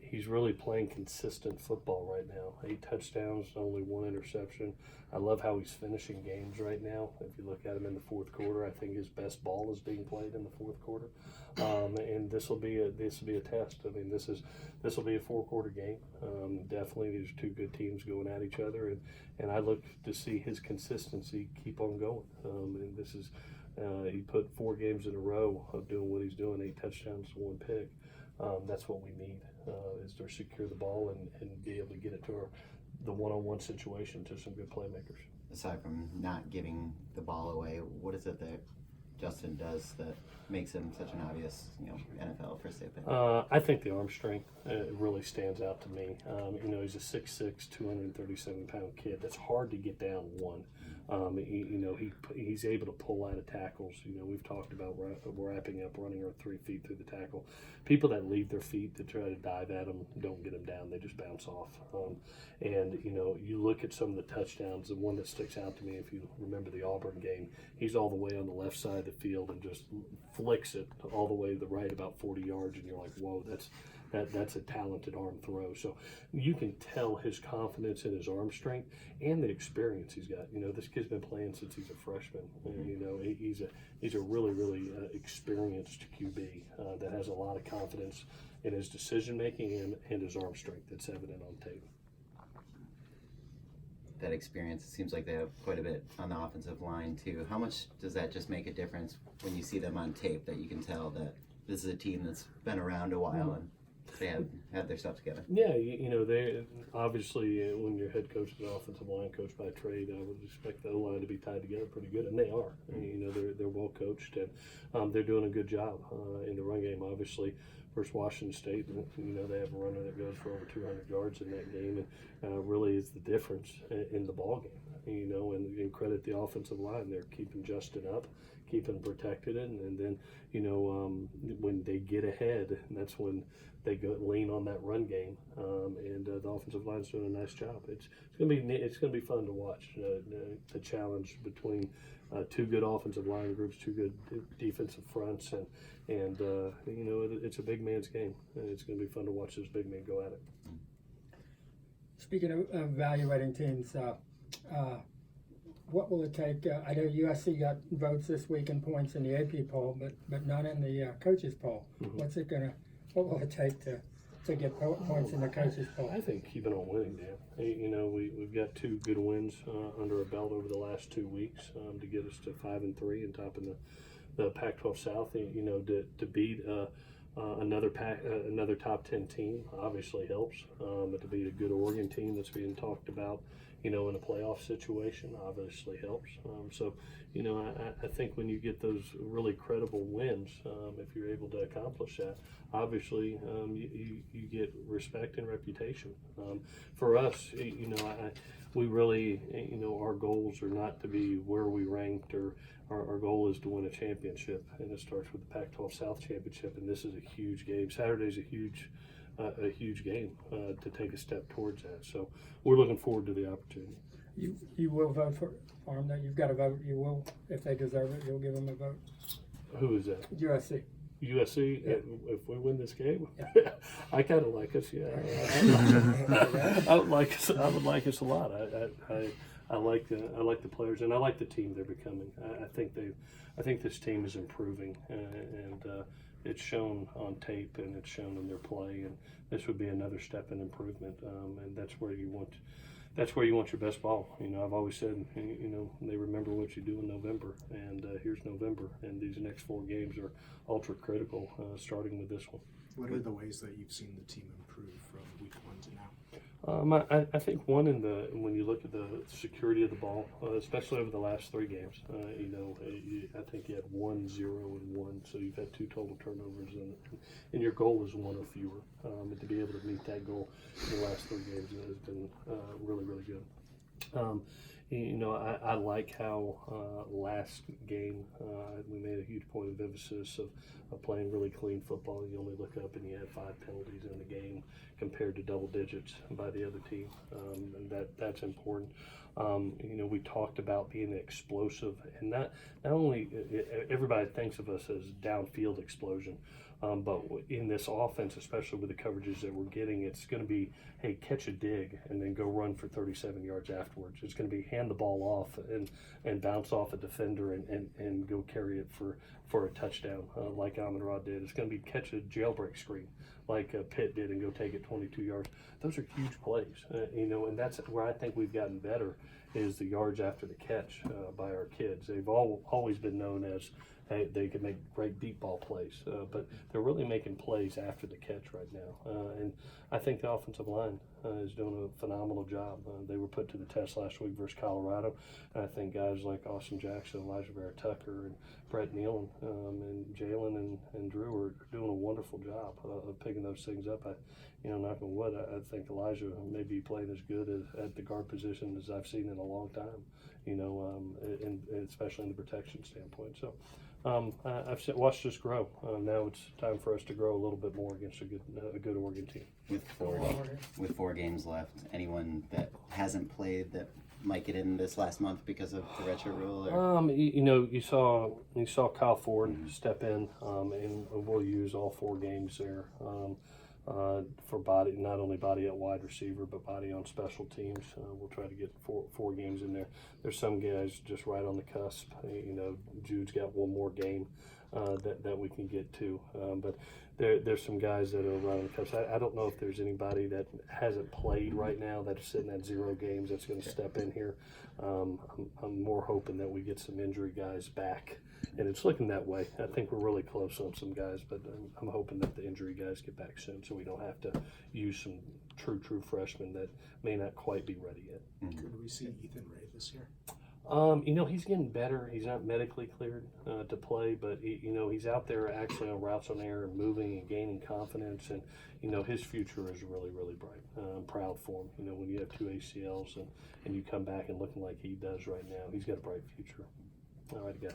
He's really playing consistent football right now. 8 touchdowns, only 1 interception. I love how he's finishing games right now. If you look at him in the fourth quarter, I think his best ball is being played in the fourth quarter. And this will be a test. I mean, this will be a 4-quarter game. Definitely, these are two good teams going at each other, and I look to see his consistency keep on going. And this is he put 4 games in a row of doing what he's doing, 8 touchdowns, 1 pick. That's what we need, is to secure the ball and be able to get it to the one-on-one situation to some good playmakers. Aside from not giving the ball away, what is it that Justin does that makes him such an obvious, NFL first day pick? I think the arm strength really stands out to me. He's a 6'6", 237-pound kid. That's hard to get down one. He's able to pull out of tackles. We've talked about wrapping up, running our 3 feet through the tackle. People that leave their feet to try to dive at them don't get them down. They just bounce off. You look at some of the touchdowns. The one that sticks out to me, if you remember the Auburn game, he's all the way on the left side of the field and just flicks it all the way to the right about 40 yards, and you're like, whoa, that's a talented arm throw. So you can tell his confidence in his arm strength and the experience he's got. This kid's been playing since he's a freshman. He's a really, really experienced QB that has a lot of confidence in his decision making and his arm strength that's evident on tape. That experience, it seems like they have quite a bit on the offensive line too. How much does that just make a difference when you see them on tape, that you can tell that this is a team that's been around a while and they have had their stuff together? Yeah, they obviously, when your head coach is an offensive line coach by trade, I would expect the O-line to be tied together pretty good, and they are. They're well coached, and they're doing a good job in the run game. Obviously, versus Washington State, they have a runner that goes for over 200 yards in that game, and really is the difference in the ball game. And credit the offensive line. They're keeping Justin up, keeping protected, and then when they get ahead, that's when they go lean on that run game, and the offensive line's doing a nice job. It's gonna be fun to watch the challenge between 2 good offensive line groups, 2 good defensive fronts, and it's a big man's game. It's gonna be fun to watch those big men go at it. Speaking of evaluating teams, what will it take? I know USC got votes this week in points in the AP poll, but not in the coaches poll. Mm-hmm. What will it take to get points in the coaches poll? I think keeping on winning, Dan. We've got 2 good wins under our belt over the last 2 weeks to get us to 5-3 and top in the Pac-12 South. To beat another top 10 team obviously helps, but to beat a good Oregon team that's being talked about, in a playoff situation obviously helps. I think when you get those really credible wins, if you're able to accomplish that, obviously you get respect and reputation. For us, we really, our goals are not to be where we ranked, or our goal is to win a championship, and it starts with the Pac-12 South Championship, and this is a huge game. Saturday's a huge game to take a step towards that. So we're looking forward to the opportunity. You will vote for them. That you've got to vote. You will, if they deserve it, you'll give them a vote. Who is that? USC. USC. Yeah. If we win this game, yeah. I kind of like us. Yeah, I would like us. I would like us a lot. I like the players, and I like the team they're becoming. I think this team is improving, and it's shown on tape, and it's shown in their play, and this would be another step in improvement. And that's where you want your best ball. I've always said, they remember what you do in November, and here's November, and these next 4 games are ultra critical, starting with this one. What are the ways that you've seen the team improve from week 1 to now? I think one when you look at the security of the ball, especially over the last 3 games, I think you had 1, 0, and 1, so you've had 2 total turnovers, and your goal is 1 or fewer. And to be able to meet that goal in the last 3 games has been really, really good. I like how last game we made a huge point of emphasis of playing really clean football. You only look up and you had 5 penalties in the game compared to double digits by the other team, and that's important. We talked about being explosive, and not only everybody thinks of us as downfield explosion, But in this offense, especially with the coverages that we're getting, it's going to be, hey, catch a dig and then go run for 37 yards afterwards. It's going to be hand the ball off and bounce off a defender and go carry it for a touchdown like Amon-Ra did. It's going to be catch a jailbreak screen like Pitt did and go take it 22 yards. Those are huge plays, and that's where I think we've gotten better is the yards after the catch by our kids. They've always been known as they can make great deep ball plays, but they're really making plays after the catch right now. And I think the offensive line is doing a phenomenal job. They were put to the test last week versus Colorado. And I think guys like Austin Jackson, Elijah Vera Tucker, and Brett Nealon, and Jalen and Drew are doing a wonderful job of picking those things up. Knock on wood, I think Elijah may be playing as good at the guard position as I've seen in a long time, and especially in the protection standpoint. So I've watched us grow. Now it's time for us to grow a little bit more against a good Oregon team. With 4 games left, anyone that hasn't played that might get in this last month because of the redshirt rule? Or? You saw Kyle Ford step in, and we'll use all 4 games there. For body, not only body at wide receiver, but body on special teams. We'll try to get four games in there. There's some guys just right on the cusp. Jude's got one more game that we can get to. But there's some guys that are right on the cusp. I don't know if there's anybody that hasn't played right now that is sitting at 0 games that's going to step in here. I'm more hoping that we get some injury guys back. And it's looking that way. I think we're really close on some guys, but I'm hoping that the injury guys get back soon so we don't have to use some true freshmen that may not quite be ready yet. Mm-hmm. Could we see Ethan Ray this year? He's getting better. He's not medically cleared to play, but he's out there actually on routes on air and moving and gaining confidence, and his future is really, really bright. I'm proud for him. When you have 2 ACLs and you come back and looking like he does right now, he's got a bright future. All right, guys.